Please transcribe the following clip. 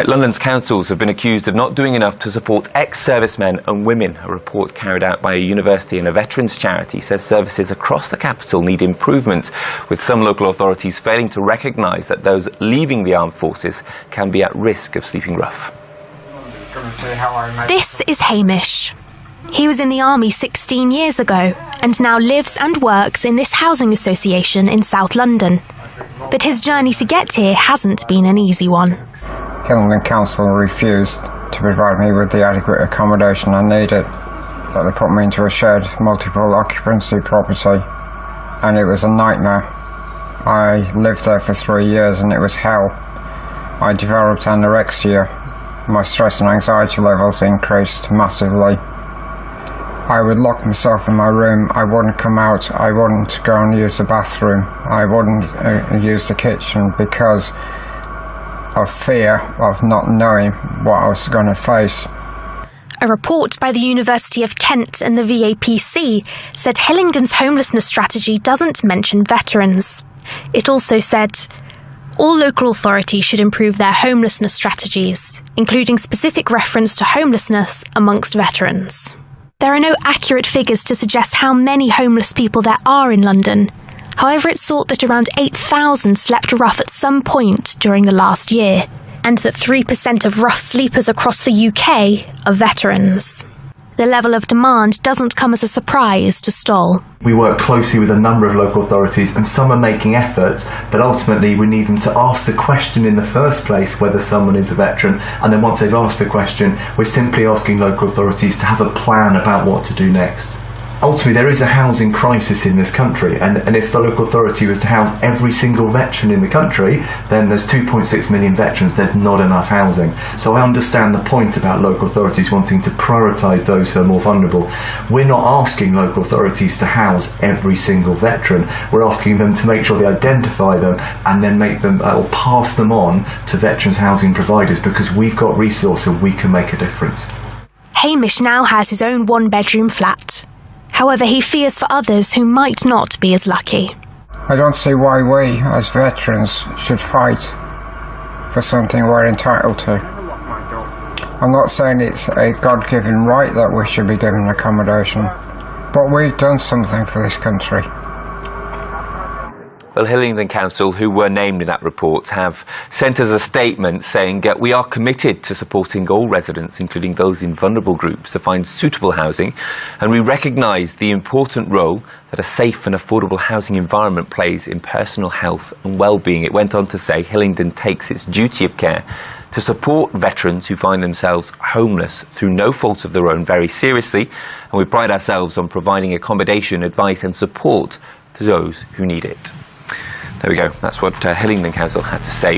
London's councils have been accused of not doing enough to support ex-servicemen and women. A report carried out by a university and a veterans charity says services across the capital need improvement, with some local authorities failing to recognise that those leaving the armed forces can be at risk of sleeping rough. This is Hamish. He was in the army 16 years ago and now lives and works in this housing association in South London. But his journey to get here hasn't been an easy one. Hillingdon Council refused to provide me with the adequate accommodation I needed. But they put me into a shared multiple occupancy property, and it was a nightmare. I lived there for 3 years and it was hell. I developed anorexia. My stress and anxiety levels increased massively. I would lock myself in my room, I wouldn't come out, I wouldn't go and use the bathroom, I wouldn't use the kitchen because of fear of not knowing what I was going to face. A report by the University of Kent and the VAPC said Hillingdon's homelessness strategy doesn't mention veterans. It also said, all local authorities should improve their homelessness strategies, including specific reference to homelessness amongst veterans. There are no accurate figures to suggest how many homeless people there are in London. However, it's thought that around 8,000 slept rough at some point during the last year, and that 3% of rough sleepers across the UK are veterans. The level of demand doesn't come as a surprise to Stoll. We work closely with a number of local authorities, and some are making efforts, but ultimately we need them to ask the question in the first place whether someone is a veteran, and then once they've asked the question, we're simply asking local authorities to have a plan about what to do next. Ultimately, there is a housing crisis in this country, and if the local authority was to house every single veteran in the country, then there's 2.6 million veterans, there's not enough housing. So I understand the point about local authorities wanting to prioritise those who are more vulnerable. We're not asking local authorities to house every single veteran, we're asking them to make sure they identify them and then make them or pass them on to veterans housing providers, because we've got resource and we can make a difference. Hamish now has his own one-bedroom flat. However, he fears for others who might not be as lucky. I don't see why we, as veterans, should fight for something we're entitled to. I'm not saying it's a God-given right that we should be given accommodation, but we've done something for this country. Well, Hillingdon Council, who were named in that report, have sent us a statement saying we are committed to supporting all residents, including those in vulnerable groups, to find suitable housing, and we recognise the important role that a safe and affordable housing environment plays in personal health and well-being. It went on to say Hillingdon takes its duty of care to support veterans who find themselves homeless through no fault of their own very seriously, and we pride ourselves on providing accommodation, advice and support to those who need it. There we go. That's what Hillingdon Council had to say.